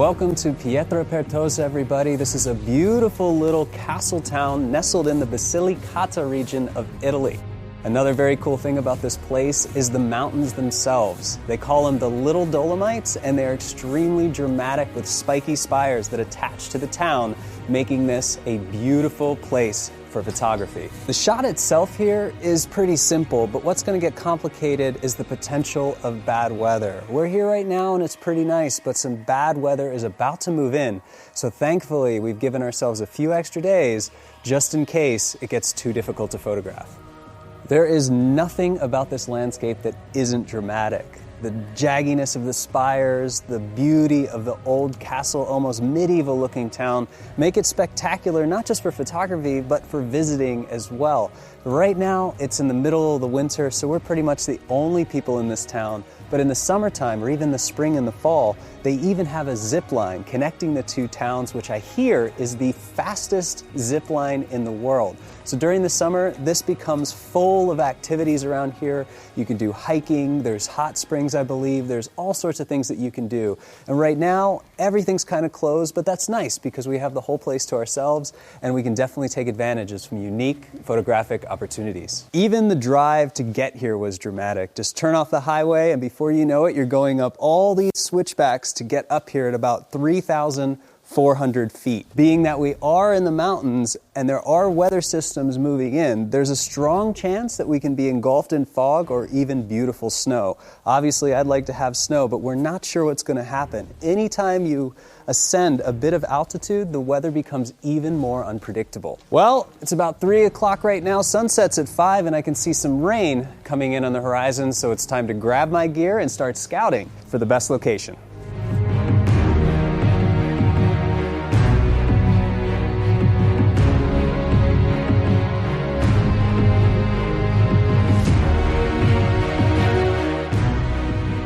Welcome to Pietrapertosa, everybody. This is a beautiful little castle town nestled in the Basilicata region of Italy. Another very cool thing about this place is the mountains themselves. They call them the Little Dolomites, and they're extremely dramatic with spiky spires that attach to the town, making this a beautiful place for photography. The shot itself here is pretty simple, but what's going to get complicated is the potential of bad weather. We're here right now and it's pretty nice, but some bad weather is about to move in. So thankfully, we've given ourselves a few extra days just in case it gets too difficult to photograph. There is nothing about this landscape that isn't dramatic. The jagginess of the spires, the beauty of the old castle, almost medieval looking town, make it spectacular not just for photography, but for visiting as well. Right now, it's in the middle of the winter, so we're pretty much the only people in this town. But in the summertime, or even the spring and the fall, they even have a zip line connecting the two towns, which I hear is the fastest zip line in the world. So during the summer, this becomes full of activities around here. You can do hiking, there's hot springs, I believe, there's all sorts of things that you can do. And right now, everything's kind of closed, but that's nice because we have the whole place to ourselves and we can definitely take advantage of some unique photographic opportunities. Even the drive to get here was dramatic. Just turn off the highway and before you know it, you're going up all these switchbacks to get up here at about 3,400 feet. Being that we are in the mountains and there are weather systems moving in, there's a strong chance that we can be engulfed in fog or even beautiful snow. Obviously, I'd like to have snow, but we're not sure what's going to happen. Anytime you ascend a bit of altitude, the weather becomes even more unpredictable. Well, it's about 3 o'clock right now. Sunset's at 5 and I can see some rain coming in on the horizon, so it's time to grab my gear and start scouting for the best location.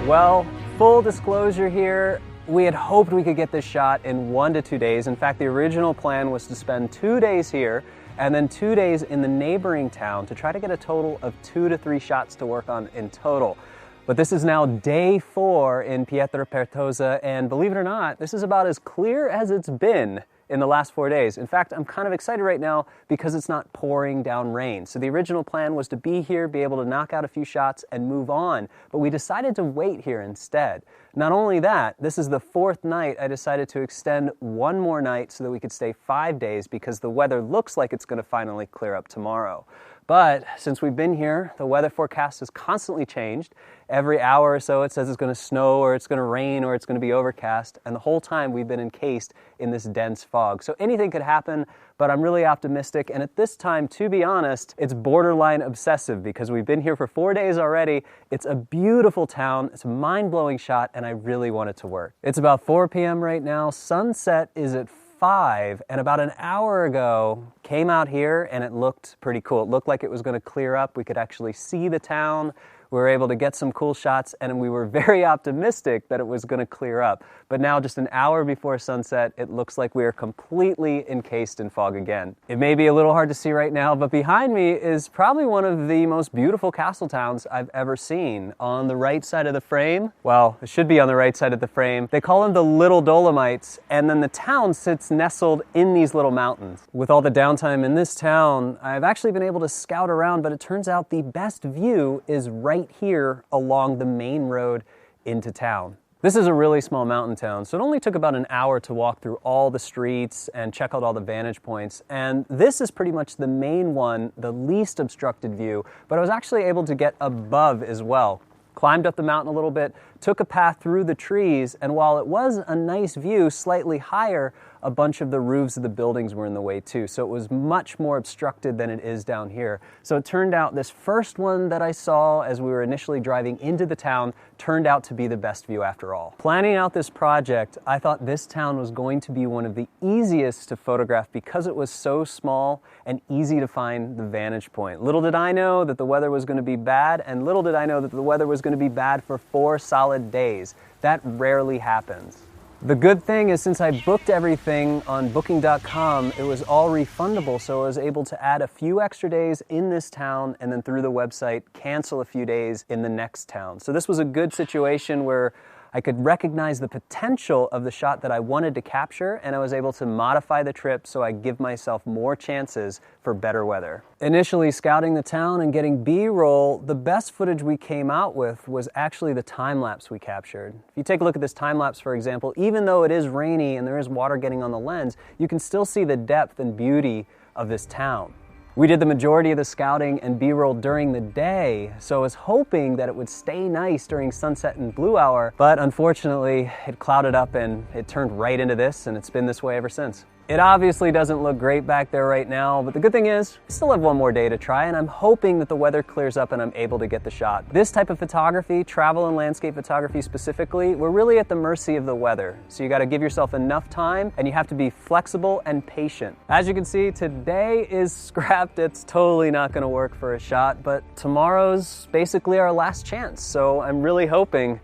Well, full disclosure here, we had hoped we could get this shot in 1 to 2 days. In fact, the original plan was to spend 2 days here and then 2 days in the neighboring town to try to get a total of 2 to 3 shots to work on in total. But this is now day 4 in Pietrapertosa, and believe it or not, this is about as clear as it's been in the last 4 days. In fact, I'm kind of excited right now because it's not pouring down rain. So the original plan was to be here, be able to knock out a few shots and move on, but we decided to wait here instead. Not only that, this is the 4th night I decided to extend 1 more night so that we could stay 5 days because the weather looks like it's going to finally clear up tomorrow. But since we've been here, the weather forecast has constantly changed. Every hour or so it says it's going to snow or it's going to rain or it's going to be overcast. And the whole time we've been encased in this dense fog. So anything could happen, but I'm really optimistic. And at this time, to be honest, it's borderline obsessive because we've been here for 4 days already. It's a beautiful town. It's a mind-blowing shot and I really want it to work. It's about 4 p.m. right now. Sunset is at 5, and about an hour ago came out here and it looked pretty cool. It looked like it was going to clear up. We could actually see the town. We were able to get some cool shots and we were very optimistic that it was going to clear up. But now just an hour before sunset, it looks like we are completely encased in fog again. It may be a little hard to see right now, but behind me is probably one of the most beautiful castle towns I've ever seen. On the right side of the frame, well, it should be on the right side of the frame, they call them the Little Dolomites, and then the town sits nestled in these little mountains. With all the downtime in this town, I've actually been able to scout around, but it turns out the best view is right here along the main road into town. This is a really small mountain town, so it only took about an hour to walk through all the streets and check out all the vantage points. And this is pretty much the main one, the least obstructed view, but I was actually able to get above as well. Climbed up the mountain a little bit, took a path through the trees, and while it was a nice view, slightly higher, a bunch of the roofs of the buildings were in the way too. So it was much more obstructed than it is down here. So it turned out this first one that I saw as we were initially driving into the town turned out to be the best view after all. Planning out this project, I thought this town was going to be one of the easiest to photograph because it was so small and easy to find the vantage point. Little did I know that the weather was going to be bad, and little did I know that the weather was going to be bad for 4 solid days. That rarely happens. The good thing is since I booked everything on booking.com, it was all refundable, so I was able to add a few extra days in this town and then through the website cancel a few days in the next town. So this was a good situation where I could recognize the potential of the shot that I wanted to capture, and I was able to modify the trip so I give myself more chances for better weather. Initially scouting the town and getting B-roll, the best footage we came out with was actually the time lapse we captured. If you take a look at this time lapse, for example, even though it is rainy and there is water getting on the lens, you can still see the depth and beauty of this town. We did the majority of the scouting and B-roll during the day, so I was hoping that it would stay nice during sunset and blue hour, but unfortunately it clouded up and it turned right into this, and it's been this way ever since. It obviously doesn't look great back there right now, but the good thing is, we still have one more day to try, and I'm hoping that the weather clears up and I'm able to get the shot. This type of photography, travel and landscape photography specifically, we're really at the mercy of the weather. So you gotta give yourself enough time, and you have to be flexible and patient. As you can see, today is scrapped. It's totally not gonna work for a shot, but tomorrow's basically our last chance. So I'm really hoping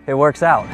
it works out.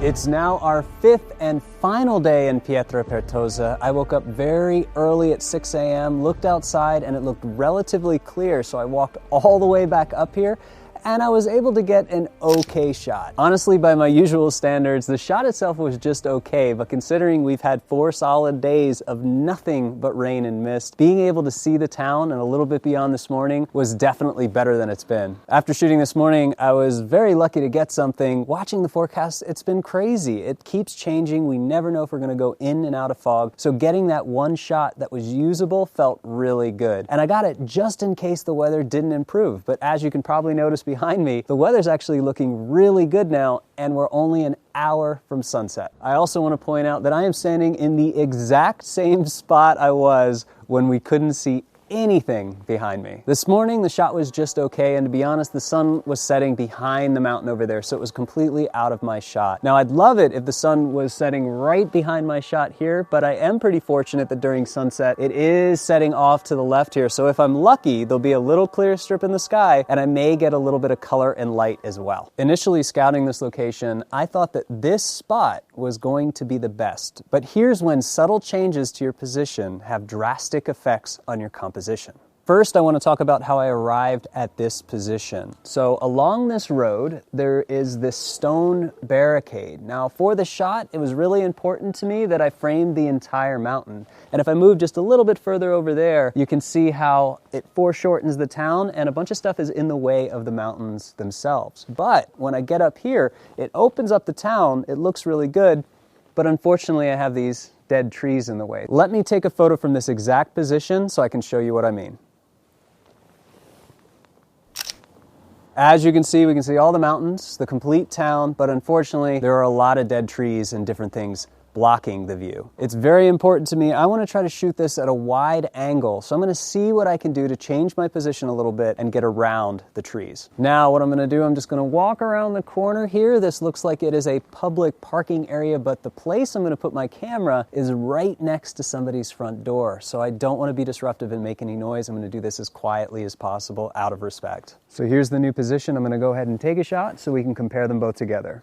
It's now our 5th and final day in Pietrapertosa. I woke up very early at 6 a.m., looked outside, and it looked relatively clear, so I walked all the way back up here, and I was able to get an okay shot. Honestly, by my usual standards, the shot itself was just okay, but considering we've had 4 solid days of nothing but rain and mist, being able to see the town and a little bit beyond this morning was definitely better than it's been. After shooting this morning, I was very lucky to get something. Watching the forecast, it's been crazy. It keeps changing. We never know if we're gonna go in and out of fog, so getting that one shot that was usable felt really good. And I got it just in case the weather didn't improve, but as you can probably notice behind me, the weather's actually looking really good now, and we're only an hour from sunset. I also want to point out that I am standing in the exact same spot I was when we couldn't see anything behind me. This morning the shot was just okay, and to be honest, the sun was setting behind the mountain over there, so it was completely out of my shot. Now I'd love it if the sun was setting right behind my shot here, but I am pretty fortunate that during sunset it is setting off to the left here, so if I'm lucky there'll be a little clear strip in the sky and I may get a little bit of color and light as well. Initially scouting this location, I thought that this spot was going to be the best, but here's when subtle changes to your position have drastic effects on your composition. First, I want to talk about how I arrived at this position. So along this road, there is this stone barricade. Now for the shot, it was really important to me that I framed the entire mountain. And if I move just a little bit further over there, you can see how it foreshortens the town and a bunch of stuff is in the way of the mountains themselves. But when I get up here, it opens up the town, it looks really good, but unfortunately I have these dead trees in the way. Let me take a photo from this exact position so I can show you what I mean. As you can see, we can see all the mountains, the complete town, but unfortunately there are a lot of dead trees and different things blocking the view. It's very important to me. I want to try to shoot this at a wide angle, so I'm going to see what I can do to change my position a little bit and get around the trees. Now what I'm going to do, I'm just going to walk around the corner here. This looks like it is a public parking area, but the place I'm going to put my camera is right next to somebody's front door, so I don't want to be disruptive and make any noise. I'm going to do this as quietly as possible out of respect. So here's the new position. I'm going to go ahead and take a shot so we can compare them both together.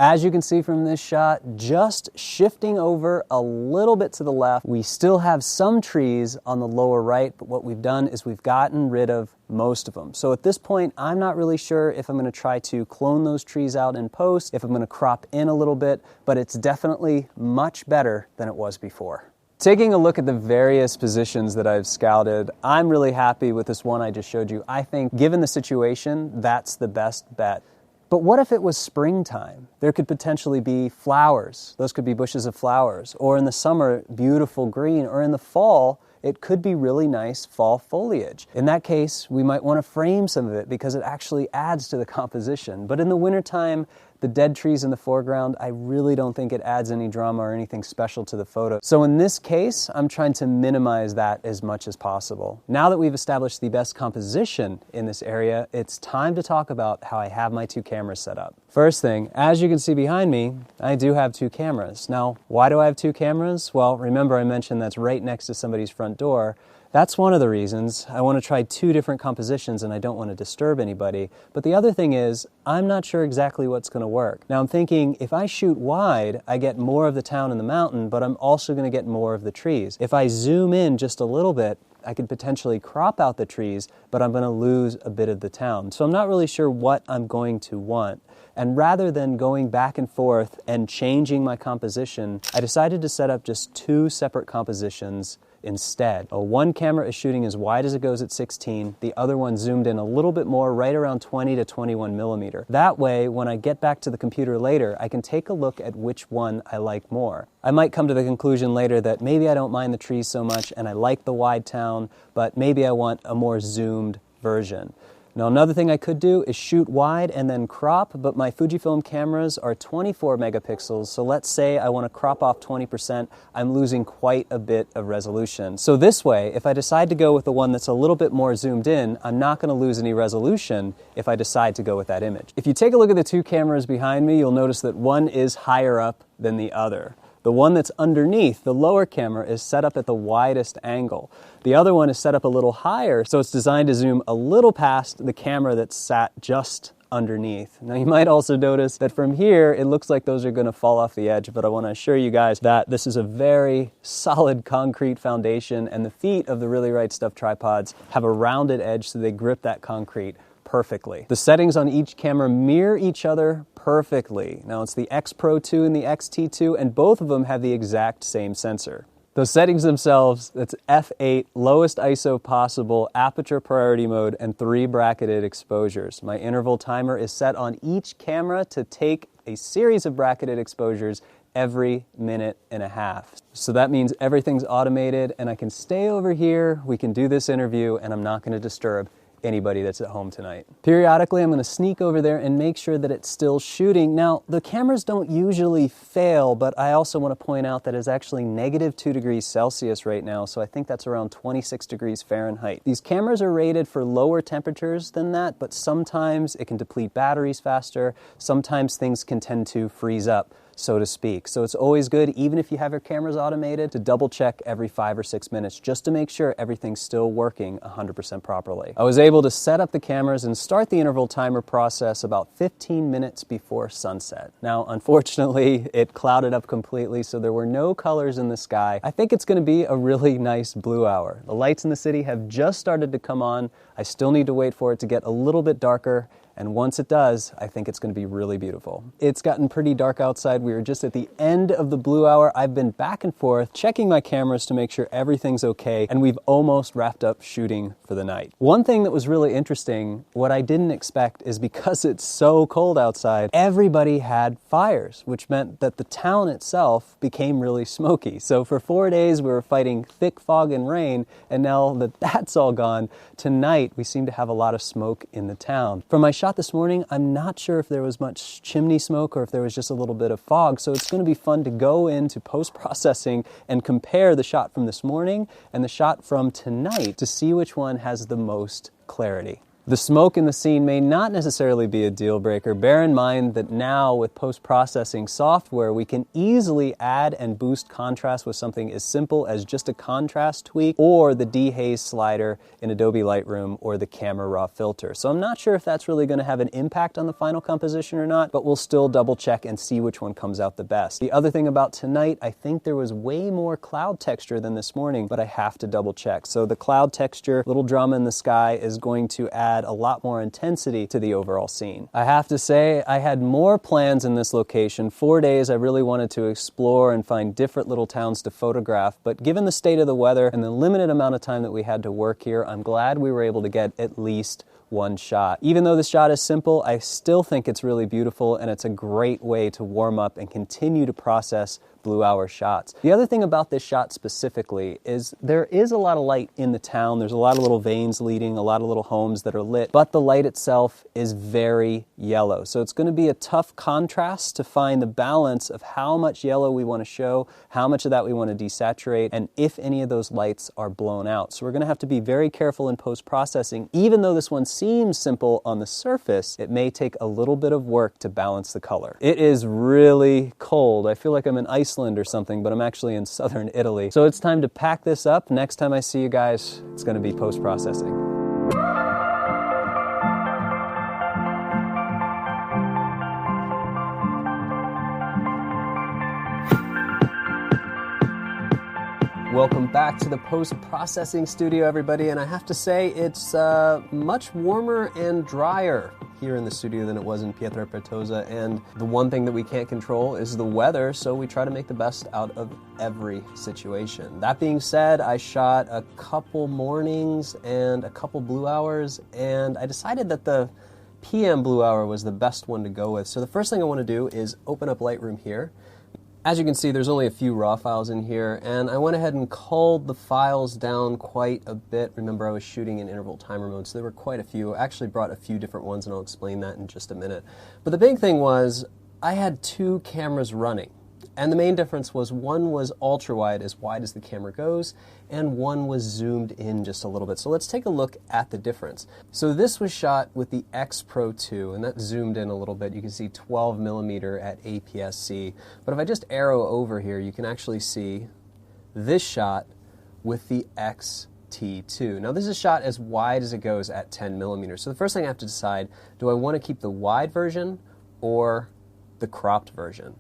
As you can see from this shot, just shifting over a little bit to the left, we still have some trees on the lower right, but what we've done is we've gotten rid of most of them. So at this point, I'm not really sure if I'm going to try to clone those trees out in post, if I'm going to crop in a little bit, but it's definitely much better than it was before. Taking a look at the various positions that I've scouted, I'm really happy with this one I just showed you. I think given the situation, that's the best bet. But what if it was springtime? There could potentially be flowers. Those could be bushes of flowers. Or in the summer, beautiful green. Or in the fall, it could be really nice fall foliage. In that case, we might want to frame some of it because it actually adds to the composition. But in the wintertime, the dead trees in the foreground, I really don't think it adds any drama or anything special to the photo. So in this case, I'm trying to minimize that as much as possible. Now that we've established the best composition in this area, it's time to talk about how I have my 2 cameras set up. First thing, as you can see behind me, I do have 2 cameras. Now, why do I have 2 cameras? Well, remember I mentioned that's right next to somebody's front door. That's one of the reasons. I want to try 2 different compositions and I don't want to disturb anybody. But the other thing is, I'm not sure exactly what's going to work. Now I'm thinking, if I shoot wide, I get more of the town and the mountain, but I'm also going to get more of the trees. If I zoom in just a little bit, I could potentially crop out the trees, but I'm going to lose a bit of the town. So I'm not really sure what I'm going to want. And rather than going back and forth and changing my composition, I decided to set up just 2 separate compositions instead. One camera is shooting as wide as it goes at 16, the other one zoomed in a little bit more, right around 20 to 21 millimeter. That way, when I get back to the computer later, I can take a look at which one I like more. I might come to the conclusion later that maybe I don't mind the trees so much and I like the wide town, but maybe I want a more zoomed version. Now another thing I could do is shoot wide and then crop, but my Fujifilm cameras are 24 megapixels, so let's say I want to crop off 20%, I'm losing quite a bit of resolution. So this way, if I decide to go with the one that's a little bit more zoomed in, I'm not going to lose any resolution if I decide to go with that image. If you take a look at the 2 cameras behind me, you'll notice that one is higher up than the other. The one that's underneath, the lower camera, is set up at the widest angle. The other one is set up a little higher, so it's designed to zoom a little past the camera that's sat just underneath. Now you might also notice that from here, it looks like those are going to fall off the edge, but I want to assure you guys that this is a very solid concrete foundation, and the feet of the Really Right Stuff tripods have a rounded edge so they grip that concrete perfectly. The settings on each camera mirror each other perfectly. Now it's the X Pro 2 and the XT2, and both of them have the exact same sensor. Those settings themselves, that's f8, lowest ISO possible, aperture priority mode, and 3 bracketed exposures. My interval timer is set on each camera to take a series of bracketed exposures every minute and a half. So that means everything's automated and I can stay over here, we can do this interview, and I'm not going to disturb anybody that's at home tonight. Periodically, I'm going to sneak over there and make sure that it's still shooting. Now, the cameras don't usually fail, but I also want to point out that it's actually -2 degrees Celsius right now, so I think that's around 26 degrees Fahrenheit. These cameras are rated for lower temperatures than that, but sometimes it can deplete batteries faster. Sometimes things can tend to freeze up, so to speak. So it's always good, even if you have your cameras automated, to double check every 5 or 6 minutes just to make sure everything's still working 100% properly. I was able to set up the cameras and start the interval timer process about 15 minutes before sunset. Now, unfortunately, it clouded up completely, so there were no colors in the sky. I think it's going to be a really nice blue hour. The lights in the city have just started to come on. I still need to wait for it to get a little bit darker, and once it does, I think it's going to be really beautiful. It's gotten pretty dark outside. We are just at the end of the blue hour. I've been back and forth checking my cameras to make sure everything's okay, and we've almost wrapped up shooting for the night. One thing that was really interesting, what I didn't expect, is because it's so cold outside, everybody had fires, which meant that the town itself became really smoky. So for 4 days, we were fighting thick fog and rain, and now that that's all gone, tonight we seem to have a lot of smoke in the town. From my shot this morning, I'm not sure if there was much chimney smoke or if there was just a little bit of fog, so it's going to be fun to go into post-processing and compare the shot from this morning and the shot from tonight to see which one has the most clarity. The smoke in the scene may not necessarily be a deal breaker. Bear in mind that now with post-processing software, we can easily add and boost contrast with something as simple as just a contrast tweak or the dehaze slider in Adobe Lightroom or the Camera Raw filter. So I'm not sure if that's really going to have an impact on the final composition or not, but we'll still double check and see which one comes out the best. The other thing about tonight, I think there was way more cloud texture than this morning, but I have to double check. So the cloud texture, little drama in the sky, is going to add a lot more intensity to the overall scene. I have to say, I had more plans in this location. 4 days I really wanted to explore and find different little towns to photograph, but given the state of the weather and the limited amount of time that we had to work here, I'm glad we were able to get at least one shot. Even though this shot is simple, I still think it's really beautiful, and it's a great way to warm up and continue to process blue hour shots. The other thing about this shot specifically is there is a lot of light in the town. There's a lot of little veins leading, a lot of little homes that are lit, but the light itself is very yellow. So it's going to be a tough contrast to find the balance of how much yellow we want to show, how much of that we want to desaturate, and if any of those lights are blown out. So we're going to have to be very careful in post-processing. Even though this one's seems simple on the surface, it may take a little bit of work to balance the color. It is really cold. I feel like I'm in Iceland or something, but I'm actually in southern Italy. So it's time to pack this up. Next time I see you guys, it's going to be post-processing. Welcome back to the post-processing studio, everybody, and I have to say it's much warmer and drier here in the studio than it was in Pietrapertosa, and the one thing that we can't control is the weather, so we try to make the best out of every situation. That being said, I shot a couple mornings and a couple blue hours, and I decided that the PM blue hour was the best one to go with. So the first thing I want to do is open up Lightroom here. As you can see, there's only a few raw files in here, and I went ahead and culled the files down quite a bit. Remember, I was shooting in interval timer mode, so there were quite a few. I actually brought a few different ones, and I'll explain that in just a minute. But the big thing was, I had two cameras running, and the main difference was one was ultra-wide, as wide as the camera goes, and one was zoomed in just a little bit. So let's take a look at the difference. So this was shot with the X Pro 2, and that zoomed in a little bit. You can see 12 millimeter at APS-C. But if I just arrow over here, you can actually see this shot with the XT2. Now this is shot as wide as it goes at 10 millimeters. So the first thing I have to decide, do I want to keep the wide version or the cropped version?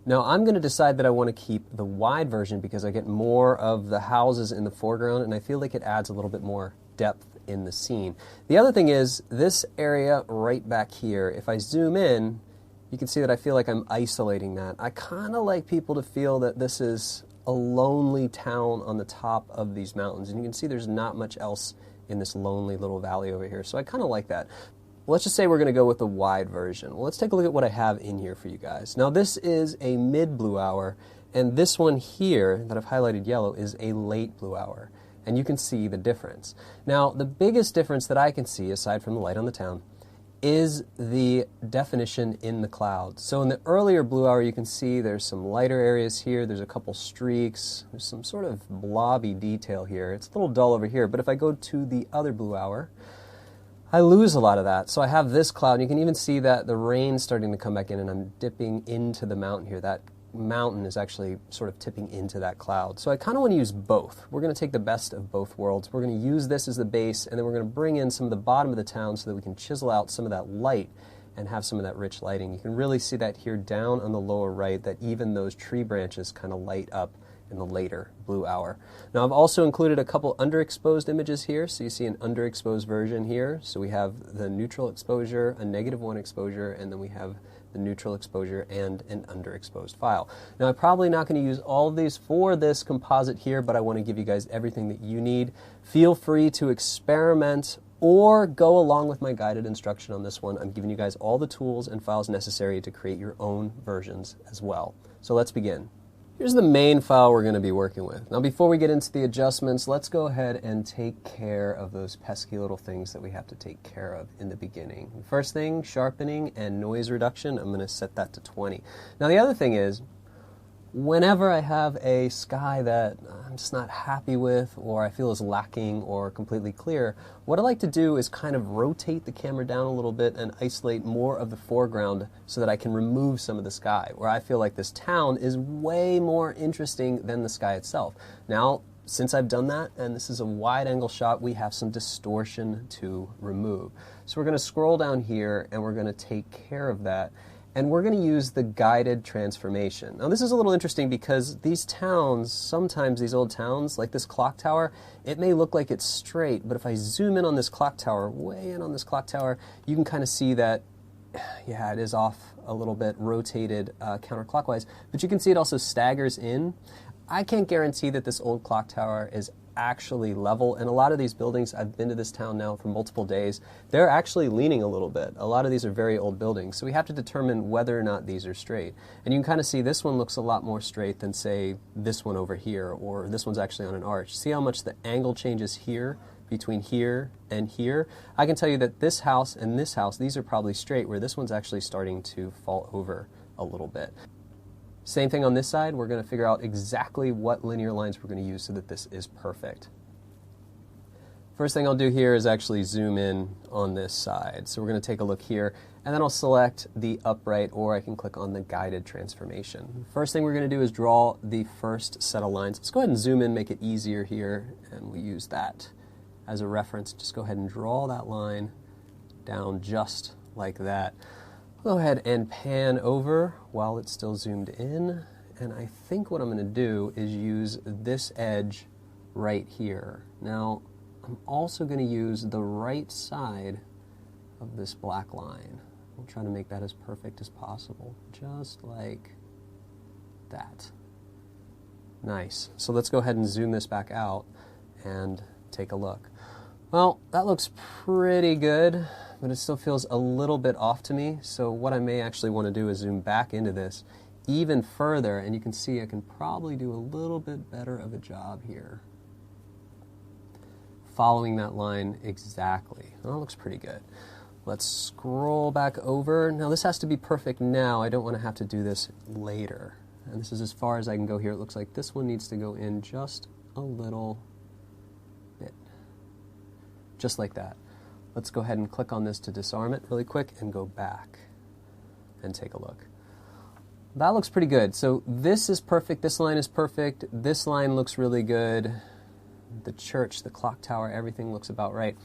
Now I'm going to decide that I want to keep the wide version because I get more of the houses in the foreground, and I feel like it adds a little bit more depth in the scene. The other thing is this area right back here, if I zoom in, you can see that I feel like I'm isolating that. I kind of like people to feel that this is a lonely town on the top of these mountains, and you can see there's not much else in this lonely little valley over here, so I kind of like that. Let's just say we're going to go with the wide version. Well, let's take a look at what I have in here for you guys. Now this is a mid blue hour, and this one here that I've highlighted yellow is a late blue hour, and you can see the difference. Now the biggest difference that I can see, aside from the light on the town, is the definition in the clouds. So in the earlier blue hour, you can see there's some lighter areas here, there's a couple streaks, there's some sort of blobby detail here. It's a little dull over here, but if I go to the other blue hour, I lose a lot of that. So I have this cloud, and you can even see that the rain's starting to come back in, and I'm dipping into the mountain here. That mountain is actually sort of tipping into that cloud. So I kind of want to use both. We're going to take the best of both worlds. We're going to use this as the base, and then we're going to bring in some of the bottom of the town so that we can chisel out some of that light and have some of that rich lighting. You can really see that here down on the lower right, that even those tree branches kind of light up in the later blue hour. Now I've also included a couple underexposed images here, so you see an underexposed version here. So we have the neutral exposure, a -1 exposure, and then we have the neutral exposure and an underexposed file. Now I'm probably not going to use all of these for this composite here, but I want to give you guys everything that you need. Feel free to experiment or go along with my guided instruction on this one. I'm giving you guys all the tools and files necessary to create your own versions as well. So let's begin. Here's the main file we're going to be working with. Now before we get into the adjustments, let's go ahead and take care of those pesky little things that we have to take care of in the beginning. First thing, sharpening and noise reduction. I'm going to set that to 20. Now the other thing is, whenever I have a sky that I'm just not happy with, or I feel is lacking or completely clear, what I like to do is kind of rotate the camera down a little bit and isolate more of the foreground so that I can remove some of the sky, where I feel like this town is way more interesting than the sky itself. Now, since I've done that, and this is a wide angle shot, we have some distortion to remove. So we're going to scroll down here and we're going to take care of that. And we're going to use the guided transformation. Now this is a little interesting because these towns, sometimes these old towns, like this clock tower, it may look like it's straight, but if I zoom in on this clock tower, way in on this clock tower, you can kind of see that, yeah, it is off a little bit, rotated counterclockwise, but you can see it also staggers in. I can't guarantee that this old clock tower is actually level, and a lot of these buildings, I've been to this town now for multiple days, they're actually leaning a little bit. A lot of these are very old buildings, so we have to determine whether or not these are straight. And you can kind of see this one looks a lot more straight than, say, this one over here, or this one's actually on an arch. See how much the angle changes here between here and here? I can tell you that this house and this house, these are probably straight, where this one's actually starting to fall over a little bit. Same thing on this side. We're going to figure out exactly what linear lines we're going to use so that this is perfect. First thing I'll do here is actually zoom in on this side. So we're going to take a look here, and then I'll select the upright, or I can click on the guided transformation. First thing we're going to do is draw the first set of lines. Let's go ahead and zoom in, make it easier here, and we'll use that as a reference. Just go ahead and draw that line down just like that. Go ahead and pan over while it's still zoomed in, and I think what I'm going to do is use this edge right here. Now, I'm also going to use the right side of this black line. We'll try to make that as perfect as possible, just like that. Nice. So let's go ahead and zoom this back out and take a look. Well, that looks pretty good, but it still feels a little bit off to me. So what I may actually want to do is zoom back into this even further, and you can see I can probably do a little bit better of a job here, following that line exactly. Well, that looks pretty good. Let's scroll back over. Now this has to be perfect now. I don't want to have to do this later. And this is as far as I can go here. It looks like this one needs to go in just a little bit. Just like that. Let's go ahead and click on this to disarm it really quick and go back and take a look. That looks pretty good. So this is perfect. This line is perfect. This line looks really good. The church, the clock tower, everything looks about right.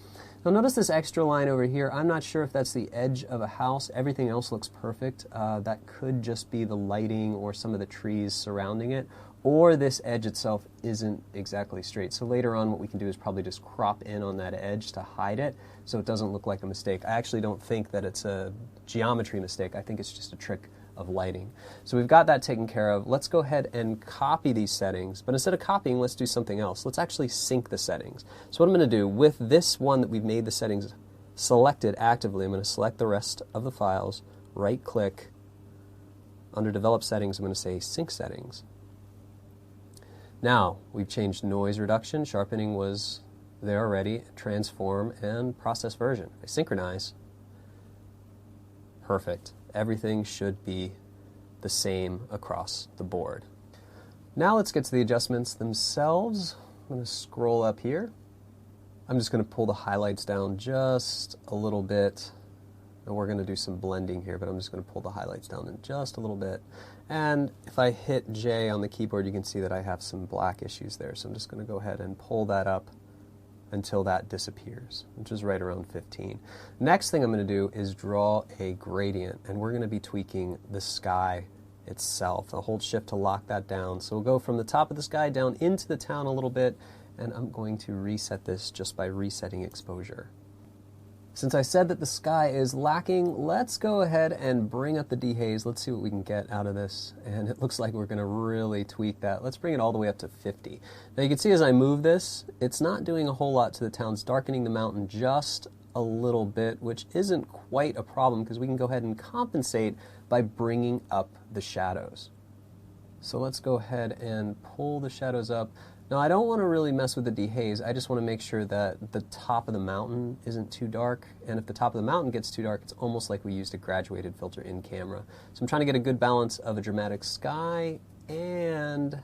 Now notice this extra line over here. I'm not sure if that's the edge of a house. Everything else looks perfect. That could just be the lighting or some of the trees surrounding it, or this edge itself isn't exactly straight. So later on what we can do is probably just crop in on that edge to hide it so it doesn't look like a mistake. I actually don't think that it's a geometry mistake. I think it's just a trick of lighting. So we've got that taken care of. Let's go ahead and copy these settings, but instead of copying, let's do something else. Let's actually sync the settings. So what I'm going to do with this one that we've made the settings selected actively, I'm going to select the rest of the files, right click, under develop settings, I'm going to say sync settings. Now we've changed noise reduction, sharpening was there already, transform, and process version. I synchronize. Perfect. Everything should be the same across the board. Now let's get to the adjustments themselves. I'm going to scroll up here. I'm just going to pull the highlights down just a little bit. And we're going to do some blending here, but I'm just going to pull the highlights down in just a little bit. And if I hit J on the keyboard, you can see that I have some black issues there. So I'm just going to go ahead and pull that up until that disappears, which is right around 15. Next thing I'm going to do is draw a gradient, and we're going to be tweaking the sky itself. I'll hold shift to lock that down. So we'll go from the top of the sky down into the town a little bit, and I'm going to reset this just by resetting exposure. Since I said that the sky is lacking, let's go ahead and bring up the dehaze. Let's see what we can get out of this. And it looks like we're going to really tweak that. Let's bring it all the way up to 50. Now you can see as I move this, it's not doing a whole lot to the town. It's darkening the mountain just a little bit, which isn't quite a problem because we can go ahead and compensate by bringing up the shadows. So let's go ahead and pull the shadows up. Now I don't want to really mess with the dehaze. I just want to make sure that the top of the mountain isn't too dark, and if the top of the mountain gets too dark, it's almost like we used a graduated filter in camera. So I'm trying to get a good balance of a dramatic sky and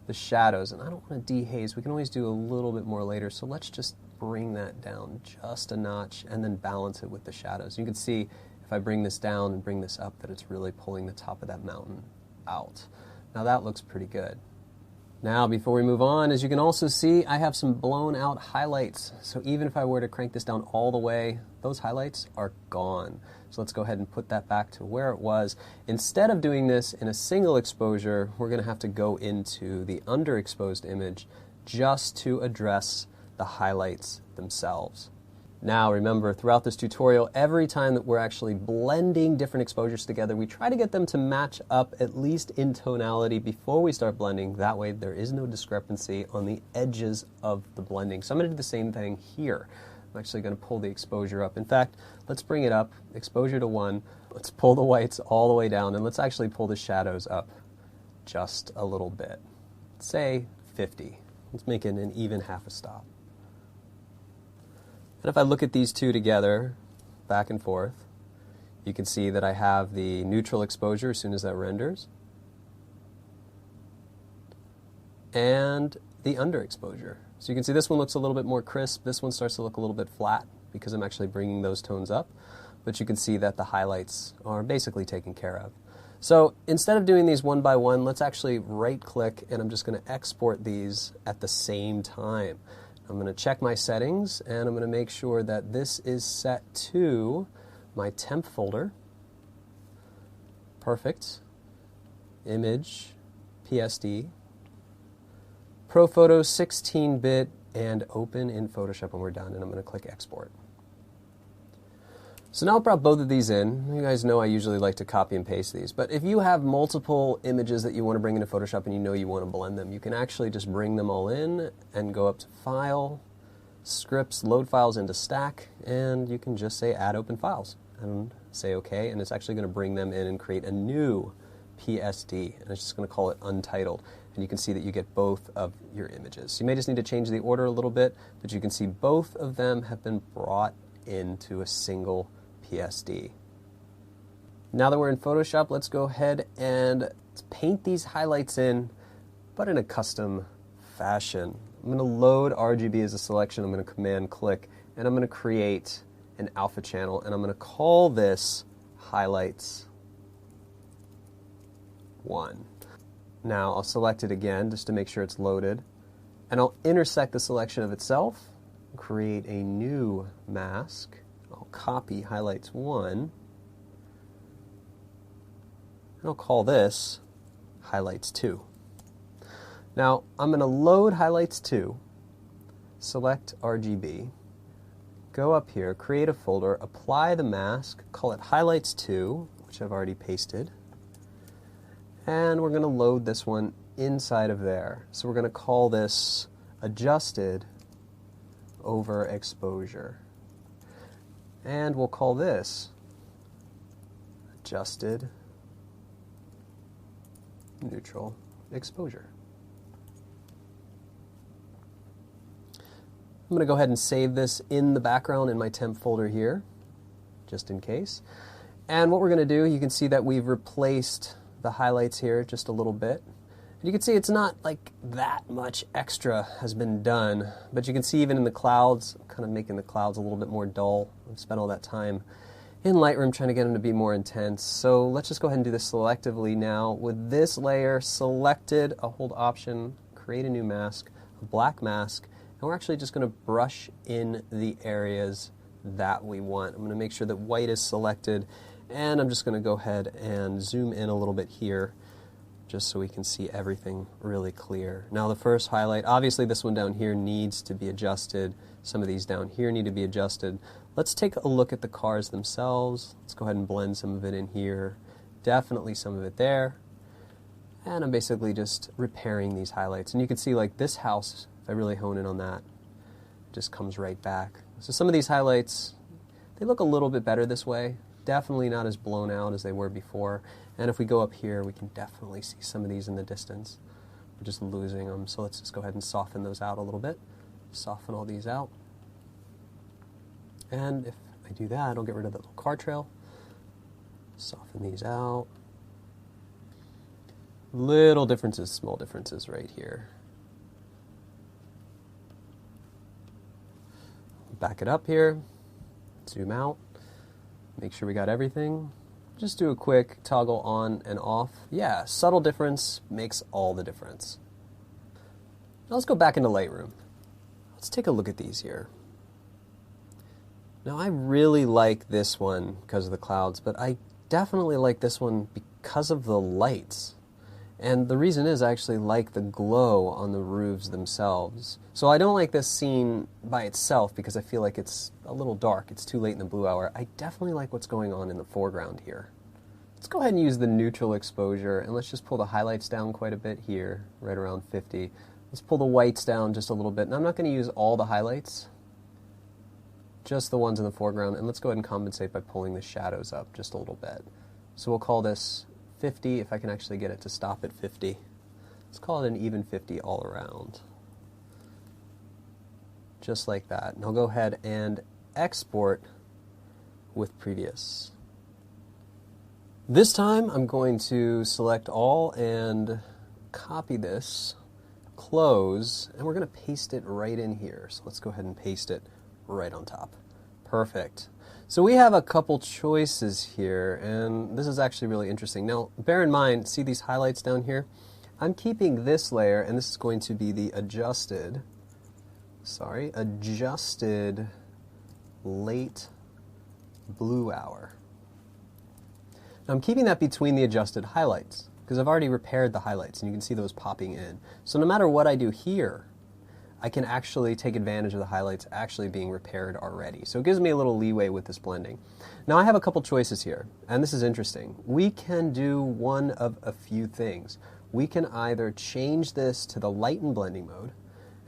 the shadows, and I don't want to dehaze. We can always do a little bit more later, so let's just bring that down just a notch and then balance it with the shadows. You can see if I bring this down and bring this up that it's really pulling the top of that mountain out. Now that looks pretty good. Now, before we move on, as you can also see, I have some blown out highlights. So even if I were to crank this down all the way, those highlights are gone. So let's go ahead and put that back to where it was. Instead of doing this in a single exposure, we're going to have to go into the underexposed image just to address the highlights themselves. Now remember, throughout this tutorial, every time that we're actually blending different exposures together, we try to get them to match up at least in tonality before we start blending. That way there is no discrepancy on the edges of the blending. So I'm going to do the same thing here. I'm actually going to pull the exposure up. In fact, let's bring it up, exposure to 1. Let's pull the whites all the way down, and let's actually pull the shadows up just a little bit. Say 50. Let's make it an even half a stop. And if I look at these two together, back and forth, you can see that I have the neutral exposure as soon as that renders, and the underexposure So you can see this one looks a little bit more crisp. This one starts to look a little bit flat because I'm actually bringing those tones up. But you can see that the highlights are basically taken care of. So instead of doing these one by one, let's actually right-click, and I'm just going to export these at the same time. I'm going to check my settings, and I'm going to make sure that this is set to my temp folder. Perfect. Image, PSD. ProPhoto 16-bit, and open in Photoshop when we're done, and I'm going to click Export. So now I've brought both of these in. You guys know I usually like to copy and paste these, but if you have multiple images that you want to bring into Photoshop and you know you want to blend them, you can actually just bring them all in and go up to File, Scripts, Load Files into Stack, and you can just say Add Open Files and say OK, and it's actually going to bring them in and create a new PSD, and it's just going to call it Untitled. And you can see that you get both of your images. You may just need to change the order a little bit, but you can see both of them have been brought into a single PSD. Now that we're in Photoshop, let's go ahead and paint these highlights in, but in a custom fashion. I'm going to load RGB as a selection. I'm going to command click, and I'm going to create an alpha channel, and I'm going to call this Highlights 1. Now I'll select it again just to make sure it's loaded, and I'll intersect the selection of itself, create a new mask. I'll copy Highlights 1, and I'll call this Highlights 2. Now I'm going to load Highlights 2, select RGB, go up here, create a folder, apply the mask, call it Highlights 2, which I've already pasted, and we're going to load this one inside of there. So we're going to call this Adjusted Overexposure. And we'll call this Adjusted Neutral Exposure. I'm going to go ahead and save this in the background in my temp folder here, just in case. And what we're going to do, you can see that we've replaced the highlights here just a little bit. And you can see it's not like that much extra has been done, but you can see even in the clouds, I'm kind of making the clouds a little bit more dull. I've spent all that time in Lightroom trying to get them to be more intense. So let's just go ahead and do this selectively now. With this layer selected, I'll hold Option, create a new mask, a black mask, and we're actually just going to brush in the areas that we want. I'm going to make sure that white is selected, and I'm just going to go ahead and zoom in a little bit here, just so we can see everything really clear. Now the first highlight, obviously this one down here needs to be adjusted. Some of these down here need to be adjusted. Let's take a look at the cars themselves. Let's go ahead and blend some of it in here. Definitely some of it there. And I'm basically just repairing these highlights. And you can see like this house, if I really hone in on that, it just comes right back. So some of these highlights, they look a little bit better this way. Definitely not as blown out as they were before. And if we go up here, we can definitely see some of these in the distance. We're just losing them, so let's just go ahead and soften those out a little bit. Soften all these out. And if I do that, I'll get rid of the little car trail. Soften these out. Little differences, small differences right here. Back it up here. Zoom out. Make sure we got everything. Just do a quick toggle on and off. Yeah, subtle difference makes all the difference. Now let's go back into Lightroom. Let's take a look at these here. Now I really like this one because of the clouds, but I definitely like this one because of the lights. And the reason is I actually like the glow on the roofs themselves. So I don't like this scene by itself because I feel like it's a little dark. It's too late in the blue hour. I definitely like what's going on in the foreground here. Let's go ahead and use the neutral exposure, and let's just pull the highlights down quite a bit here, right around 50. Let's pull the whites down just a little bit. And I'm not going to use all the highlights, just the ones in the foreground. And let's go ahead and compensate by pulling the shadows up just a little bit. So we'll call this 50, if I can actually get it to stop at 50. Let's call it an even 50 all around. Just like that. And I'll go ahead and export with previous. This time I'm going to select all and copy this, close, and we're going to paste it right in here. So let's go ahead and paste it right on top. Perfect. So we have a couple choices here, and this is actually really interesting. Now, bear in mind, see these highlights down here? I'm keeping this layer, and this is going to be the adjusted late blue hour. Now I'm keeping that between the adjusted highlights, because I've already repaired the highlights, and you can see those popping in. So no matter what I do here, I can actually take advantage of the highlights actually being repaired already. So it gives me a little leeway with this blending. Now I have a couple choices here, and this is interesting. We can do one of a few things. We can either change this to the lighten blending mode,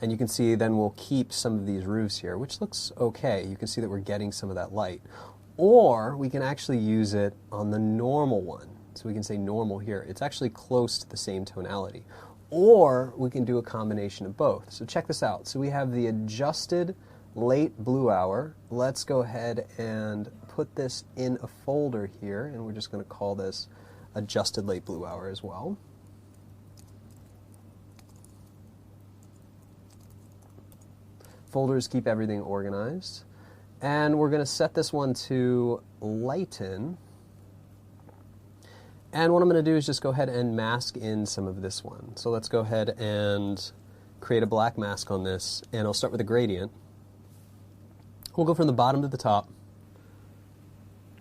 and you can see then we'll keep some of these roofs here, which looks okay. You can see that we're getting some of that light. Or we can actually use it on the normal one. So we can say normal here. It's actually close to the same tonality. Or we can do a combination of both. So check this out. So we have the adjusted late blue hour. Let's go ahead and put this in a folder here, and we're just going to call this adjusted late blue hour as well. Folders keep everything organized. And we're going to set this one to lighten. And what I'm going to do is just go ahead and mask in some of this one. So let's go ahead and create a black mask on this, and I'll start with a gradient. We'll go from the bottom to the top,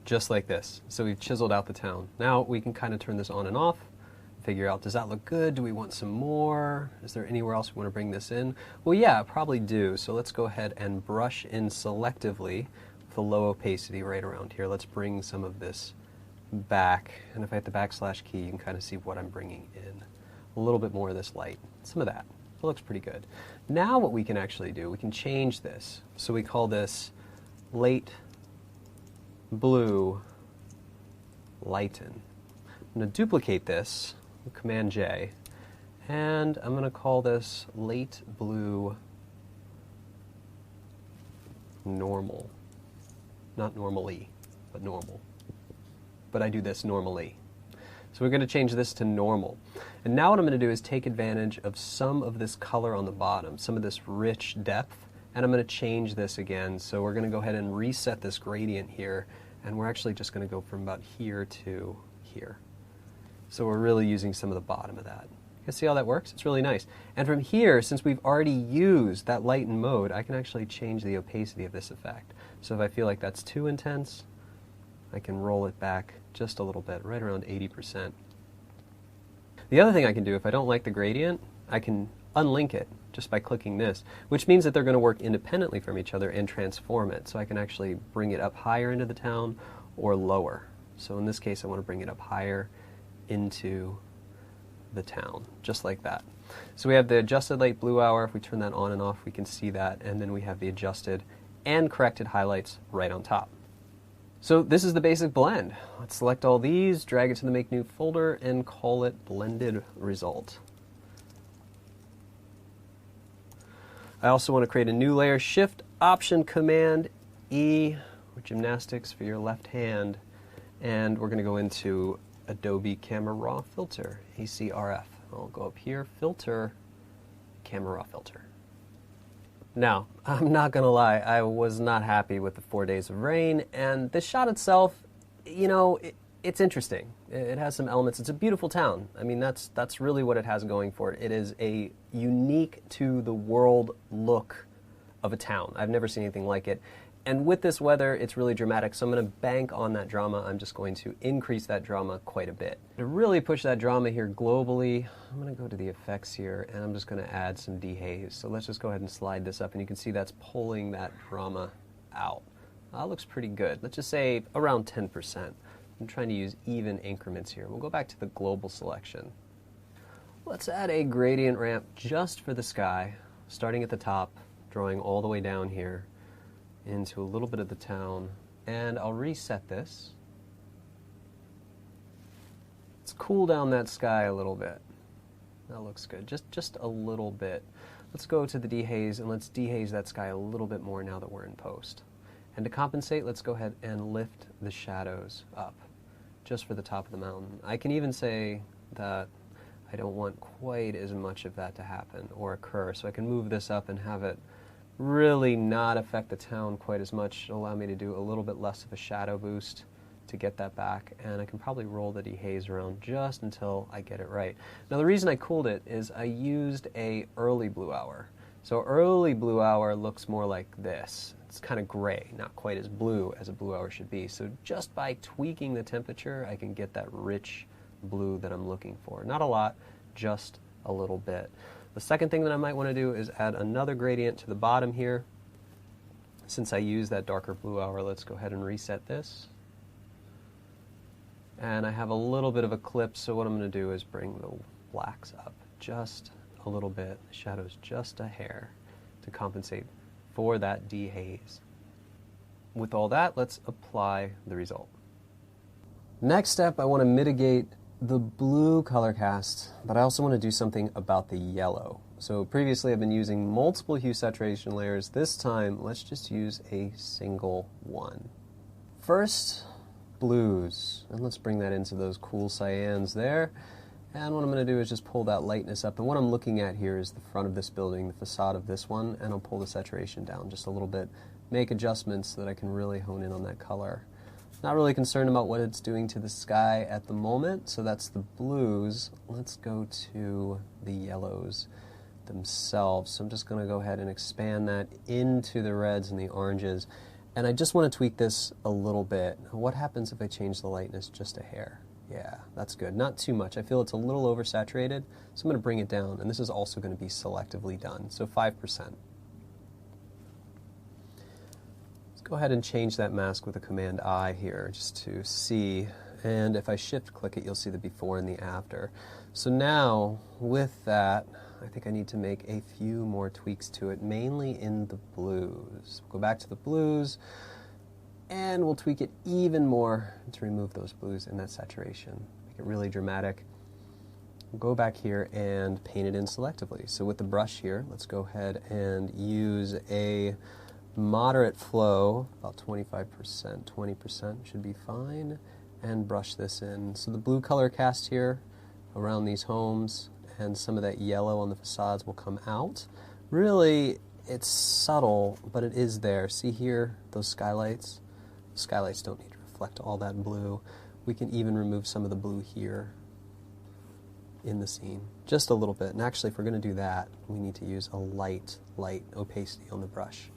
just like this. So we've chiseled out the town. Now we can kind of turn this on and off, figure out, does that look good? Do we want some more? Is there anywhere else we want to bring this in? Well, yeah, probably do. So let's go ahead and brush in selectively with a low opacity right around here. Let's bring some of this back, and if I hit the backslash key, you can kind of see what I'm bringing in. A little bit more of this light, some of that. It looks pretty good. Now what we can actually do, we can change this. So we call this late blue lighten. I'm going to duplicate this, Command J, and I'm going to call this late blue normal. Not normally, but normal. But I do this normally. So we're going to change this to normal. And now what I'm going to do is take advantage of some of this color on the bottom, some of this rich depth, and I'm going to change this again. So we're going to go ahead and reset this gradient here, and we're actually just going to go from about here to here. So we're really using some of the bottom of that. You can see how that works? It's really nice. And from here, since we've already used that lighten mode, I can actually change the opacity of this effect. So if I feel like that's too intense, I can roll it back just a little bit, right around 80%. The other thing I can do, if I don't like the gradient, I can unlink it just by clicking this, which means that they're going to work independently from each other and transform it. So I can actually bring it up higher into the town or lower. So in this case, I want to bring it up higher into the town, just like that. So we have the adjusted late blue hour. If we turn that on and off, we can see that. And then we have the adjusted and corrected highlights right on top. So this is the basic blend. Let's select all these, drag it to the Make New folder, and call it Blended Result. I also want to create a new layer. Shift, Option, Command, E, or gymnastics for your left hand. And we're going to go into Adobe Camera Raw Filter, ACRF. I'll go up here, Filter, Camera Raw Filter. Now, I'm not going to lie, I was not happy with the 4 days of rain, and this shot itself, you know, it's interesting. It has some elements. It's a beautiful town. I mean, that's really what it has going for it. It is a unique to the world look of a town. I've never seen anything like it. And with this weather, it's really dramatic, so I'm going to bank on that drama. I'm just going to increase that drama quite a bit. To really push that drama here globally, I'm going to go to the effects here, and I'm just going to add some dehaze. So let's just go ahead and slide this up, and you can see that's pulling that drama out. That looks pretty good. Let's just say around 10%. I'm trying to use even increments here. We'll go back to the global selection. Let's add a gradient ramp just for the sky, starting at the top, drawing all the way down here into a little bit of the town, and I'll reset this. Let's cool down that sky a little bit. That looks good, just a little bit. Let's go to the dehaze, and let's dehaze that sky a little bit more now that we're in post. And to compensate, let's go ahead and lift the shadows up, just for the top of the mountain. I can even say that I don't want quite as much of that to happen or occur. So I can move this up and have it really not affect the town quite as much, allow me to do a little bit less of a shadow boost to get that back, and I can probably roll the dehaze around just until I get it right. Now the reason I cooled it is I used a early blue hour. So early blue hour looks more like this. It's kind of gray, not quite as blue as a blue hour should be. So just by tweaking the temperature, I can get that rich blue that I'm looking for. Not a lot, just a little bit. The second thing that I might want to do is add another gradient to the bottom here. Since I used that darker blue hour, let's go ahead and reset this. And I have a little bit of a clip, so what I'm going to do is bring the blacks up just a little bit, the shadows just a hair, to compensate for that dehaze. With all that, let's apply the result. Next step, I want to mitigate the blue color cast, but I also want to do something about the yellow. So previously I've been using multiple hue saturation layers. This time, let's just use a single one. First, blues, and let's bring that into those cool cyans there. And what I'm going to do is just pull that lightness up. And what I'm looking at here is the front of this building, the facade of this one, and I'll pull the saturation down just a little bit, make adjustments so that I can really hone in on that color. Not really concerned about what it's doing to the sky at the moment, so that's the blues. Let's go to the yellows themselves. So I'm just going to go ahead and expand that into the reds and the oranges. And I just want to tweak this a little bit. What happens if I change the lightness just a hair? Yeah, that's good. Not too much. I feel it's a little oversaturated, so I'm going to bring it down. And this is also going to be selectively done, so 5%. Go ahead and change that mask with a Command I here just to see, and if I shift click it, you'll see the before and the after. So now with that, I think I need to make a few more tweaks to it, mainly in the blues. Go back to the blues and we'll tweak it even more to remove those blues in that saturation, make it really dramatic. We'll go back here and paint it in selectively. So with the brush here, let's go ahead and use a moderate flow, about 25%, 20% should be fine, and brush this in. So the blue color cast here around these homes and some of that yellow on the facades will come out. Really, it's subtle, but it is there. See here, those skylights? Skylights don't need to reflect all that blue. We can even remove some of the blue here in the scene, just a little bit. And actually, if we're going to do that, we need to use a light opacity on the brush.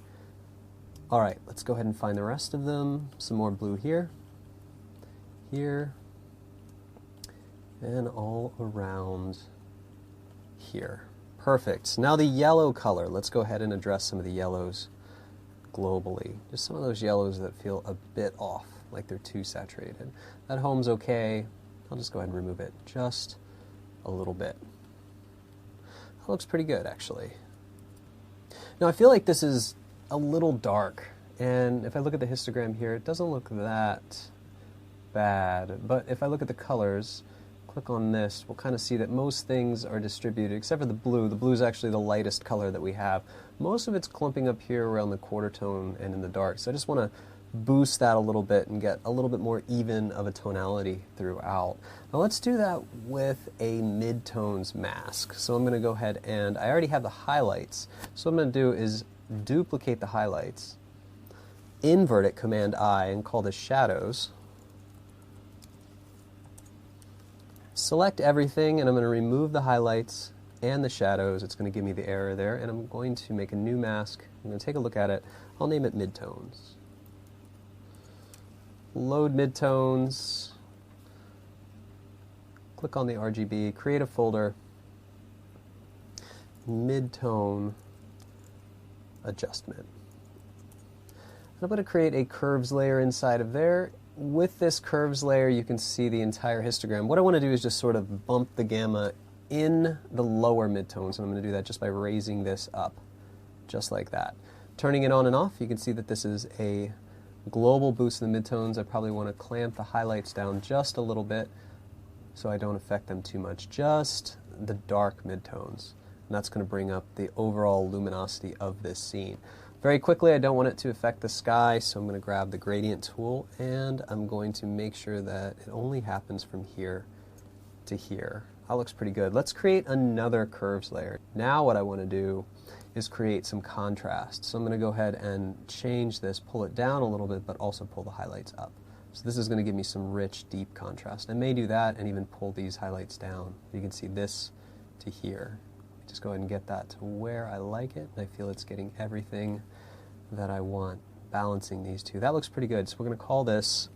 All right, let's go ahead and find the rest of them. Some more blue here, here, and all around here. Perfect. Now the yellow color. Let's go ahead and address some of the yellows globally. Just some of those yellows that feel a bit off, like they're too saturated. That home's okay. I'll just go ahead and remove it just a little bit. That looks pretty good, actually. Now I feel like this is a little dark, and if I look at the histogram here, it doesn't look that bad, but if I look at the colors, click on this, we'll kind of see that most things are distributed, except for the blue. The blue is actually the lightest color that we have. Most of it's clumping up here around the quarter tone and in the dark, so I just want to boost that a little bit and get a little bit more even of a tonality throughout. Now let's do that with a mid-tones mask. So I'm going to go ahead and I already have the highlights, so what I'm going to do is duplicate the highlights, invert it, Command I, and call this shadows. Select everything, and I'm going to remove the highlights and the shadows. It's going to give me the error there, and I'm going to make a new mask. I'm going to take a look at it. I'll name it Midtones. Load Midtones. Click on the RGB, create a folder, Midtone Adjustment. I'm going to create a curves layer inside of there. With this curves layer, you can see the entire histogram. What I want to do is just sort of bump the gamma in the lower midtones, and I'm going to do that just by raising this up, just like that. Turning it on and off, you can see that this is a global boost in the midtones. I probably want to clamp the highlights down just a little bit so I don't affect them too much. Just the dark midtones. And that's going to bring up the overall luminosity of this scene. Very quickly, I don't want it to affect the sky, so I'm going to grab the gradient tool and I'm going to make sure that it only happens from here to here. That looks pretty good. Let's create another curves layer. Now what I want to do is create some contrast. So I'm going to go ahead and change this, pull it down a little bit, but also pull the highlights up. So this is going to give me some rich, deep contrast. I may do that and even pull these highlights down. You can see this to here. Just go ahead and get that to where I like it. I feel it's getting everything that I want, balancing these two. That looks pretty good. So we're going to call this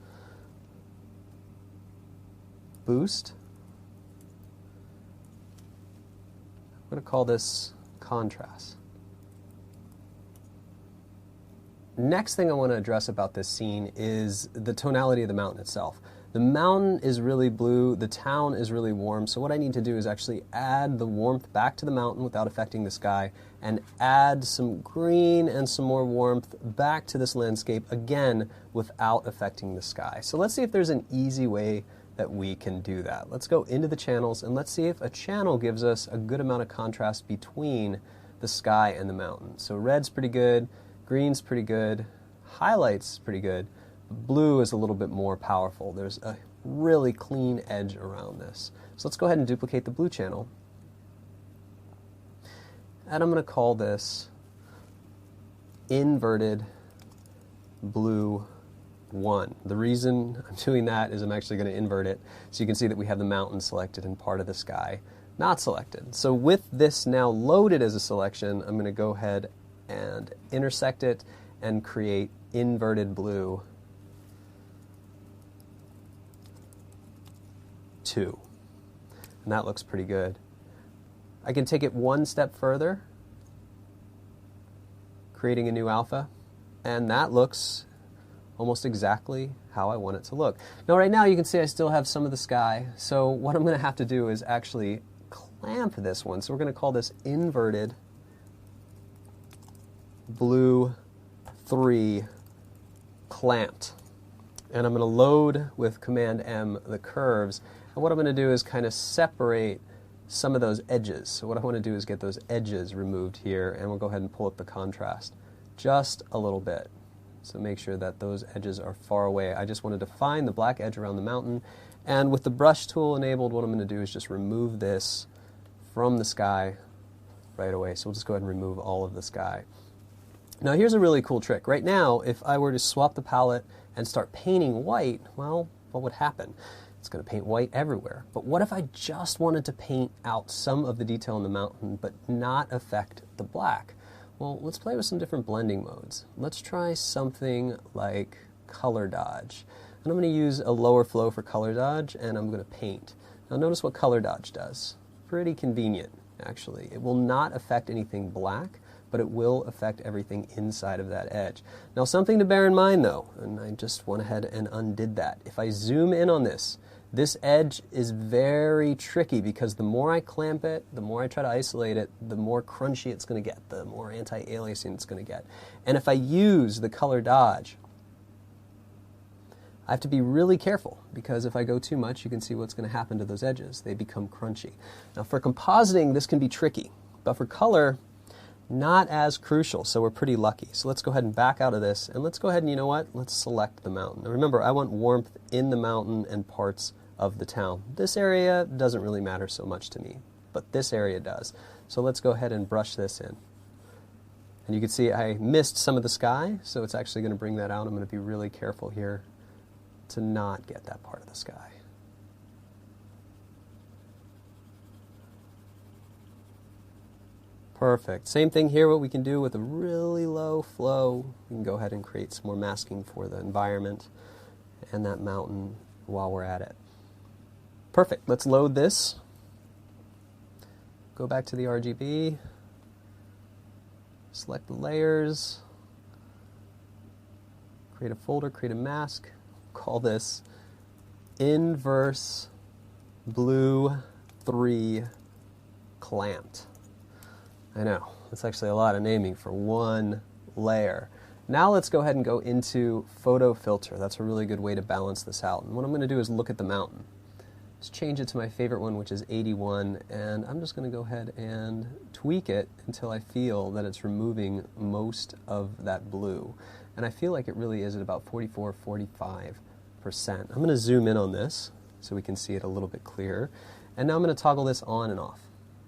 Boost. I'm going to call this Contrast. Next thing I want to address about this scene is the tonality of the mountain itself. The mountain is really blue, the town is really warm, so what I need to do is actually add the warmth back to the mountain without affecting the sky, and add some green and some more warmth back to this landscape, again, without affecting the sky. So let's see if there's an easy way that we can do that. Let's go into the channels, and let's see if a channel gives us a good amount of contrast between the sky and the mountain. So red's pretty good, green's pretty good, highlight's pretty good. Blue is a little bit more powerful. There's a really clean edge around this. So let's go ahead and duplicate the blue channel. And I'm going to call this Inverted Blue 1. The reason I'm doing that is I'm actually going to invert it so you can see that we have the mountain selected and part of the sky not selected. So with this now loaded as a selection, I'm going to go ahead and intersect it and create Inverted Blue 2. And that looks pretty good. I can take it one step further, creating a new alpha, and that looks almost exactly how I want it to look. Now right now you can see I still have some of the sky, so what I'm going to have to do is actually clamp this one. So we're going to call this Inverted Blue 3 Clamped. And I'm going to load with Command M the curves. And what I'm going to do is kind of separate some of those edges. So what I want to do is get those edges removed here, and we'll go ahead and pull up the contrast just a little bit. So make sure that those edges are far away. I just want to define the black edge around the mountain. And with the brush tool enabled, what I'm going to do is just remove this from the sky right away. So we'll just go ahead and remove all of the sky. Now here's a really cool trick. Right now, if I were to swap the palette and start painting white, well, what would happen? It's going to paint white everywhere. But what if I just wanted to paint out some of the detail in the mountain but not affect the black? Well, let's play with some different blending modes. Let's try something like color dodge. And I'm going to use a lower flow for color dodge, and I'm going to paint. Now notice what color dodge does. Pretty convenient, actually. It will not affect anything black, but it will affect everything inside of that edge. Now something to bear in mind though, and I just went ahead and undid that. If I zoom in on this edge is very tricky because the more I clamp it, the more I try to isolate it, the more crunchy it's going to get, the more anti-aliasing it's going to get. And if I use the color dodge, I have to be really careful because if I go too much, you can see what's going to happen to those edges. They become crunchy. Now for compositing, this can be tricky, but for color, not as crucial, so we're pretty lucky. So let's go ahead and back out of this, and let's go ahead and, you know what, let's select the mountain. Now remember, I want warmth in the mountain and parts of the town. This area doesn't really matter so much to me, but this area does. So let's go ahead and brush this in. And you can see I missed some of the sky, so it's actually going to bring that out. I'm going to be really careful here to not get that part of the sky. Perfect. Same thing here, what we can do with a really low flow. We can go ahead and create some more masking for the environment and that mountain while we're at it. Perfect. Let's load this. Go back to the RGB. Select the layers. Create a folder, create a mask. Call this Inverse Blue 3 Clamped. I know, it's actually a lot of naming for one layer. Now let's go ahead and go into Photo Filter. That's a really good way to balance this out. And what I'm going to do is look at the mountain. Let's change it to my favorite one, which is 81, and I'm just going to go ahead and tweak it until I feel that it's removing most of that blue. And I feel like it really is at about 44, 45%. I'm going to zoom in on this so we can see it a little bit clearer. And now I'm going to toggle this on and off.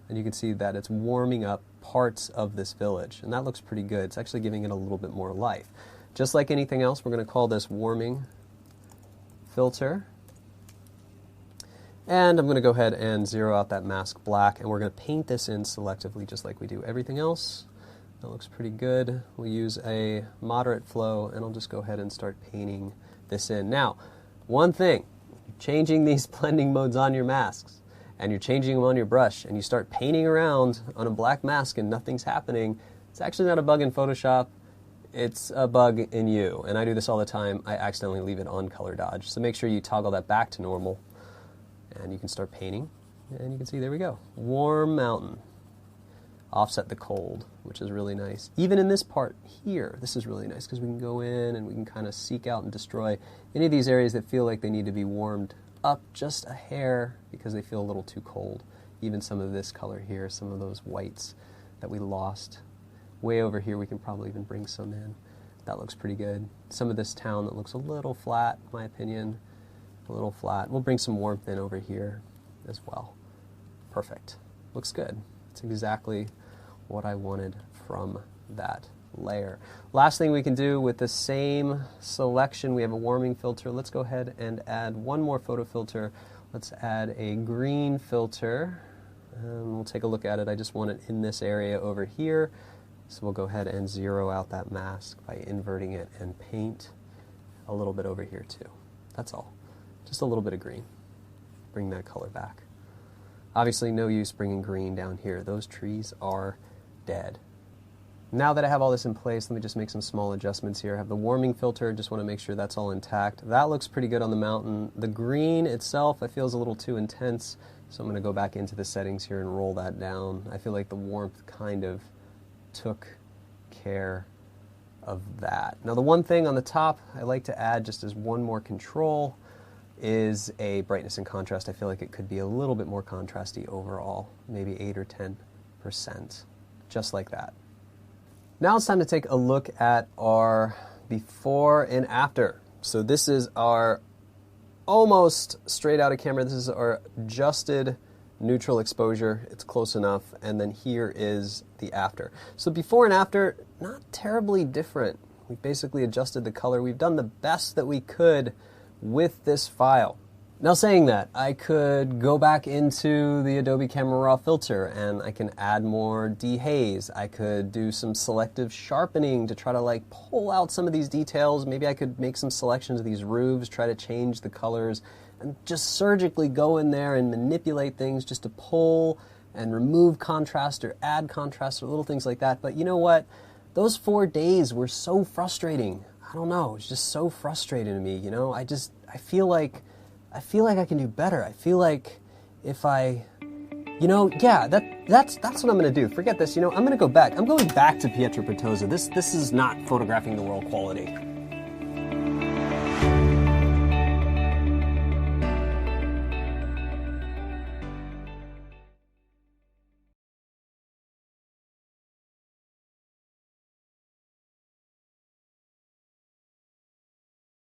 And you can see that it's warming up parts of this village. And that looks pretty good. It's actually giving it a little bit more life. Just like anything else, we're going to call this warming filter. And I'm going to go ahead and zero out that mask black. And we're going to paint this in selectively just like we do everything else. That looks pretty good. We'll use a moderate flow, and I'll just go ahead and start painting this in. Now, one thing, changing these blending modes on your masks, and you're changing them on your brush, and you start painting around on a black mask and nothing's happening, it's actually not a bug in Photoshop, it's a bug in you. And I do this all the time. I accidentally leave it on color dodge. So make sure you toggle that back to normal, and you can start painting. And you can see, there we go. Warm mountain. Offset the cold, which is really nice. Even in this part here, this is really nice because we can go in and we can kind of seek out and destroy any of these areas that feel like they need to be warmed up just a hair because they feel a little too cold. Even some of this color here, some of those whites that we lost. Way over here, we can probably even bring some in. That looks pretty good. Some of this town that looks a little flat, in my opinion. A little flat. We'll bring some warmth in over here as well. Perfect. Looks good. It's exactly what I wanted from that layer. Last thing we can do with the same selection, we have a warming filter. Let's go ahead and add one more photo filter. Let's add a green filter. We'll take a look at it. I just want it in this area over here. So we'll go ahead and zero out that mask by inverting it and paint a little bit over here too. That's all. Just a little bit of green. Bring that color back. Obviously no use bringing green down here. Those trees are dead. Now that I have all this in place, let me just make some small adjustments here. I have the warming filter, just want to make sure that's all intact. That looks pretty good on the mountain. The green itself, I feel is a little too intense, so I'm going to go back into the settings here and roll that down. I feel like the warmth kind of took care of that. Now the one thing on the top I like to add just as one more control is a brightness and contrast. I feel like it could be a little bit more contrasty overall, maybe 8 or 10%, just like that. Now it's time to take a look at our before and after. So this is our almost straight out of camera. This is our adjusted neutral exposure. It's close enough. And then here is the after. So before and after, not terribly different. We've basically adjusted the color. We've done the best that we could with this file. Now saying that, I could go back into the Adobe Camera Raw filter and I can add more dehaze. I could do some selective sharpening to try to like pull out some of these details. Maybe I could make some selections of these roofs, try to change the colors, and just surgically go in there and manipulate things just to pull and remove contrast or add contrast or little things like that. But you know what? Those 4 days were so frustrating. I don't know, it's just so frustrating to me, you know? I feel like I can do better. I feel like if I, you know, yeah, that's what I'm going to do. Forget this, you know, I'm going to go back. I'm going back to Pietrapertosa. This is not photographing the world quality.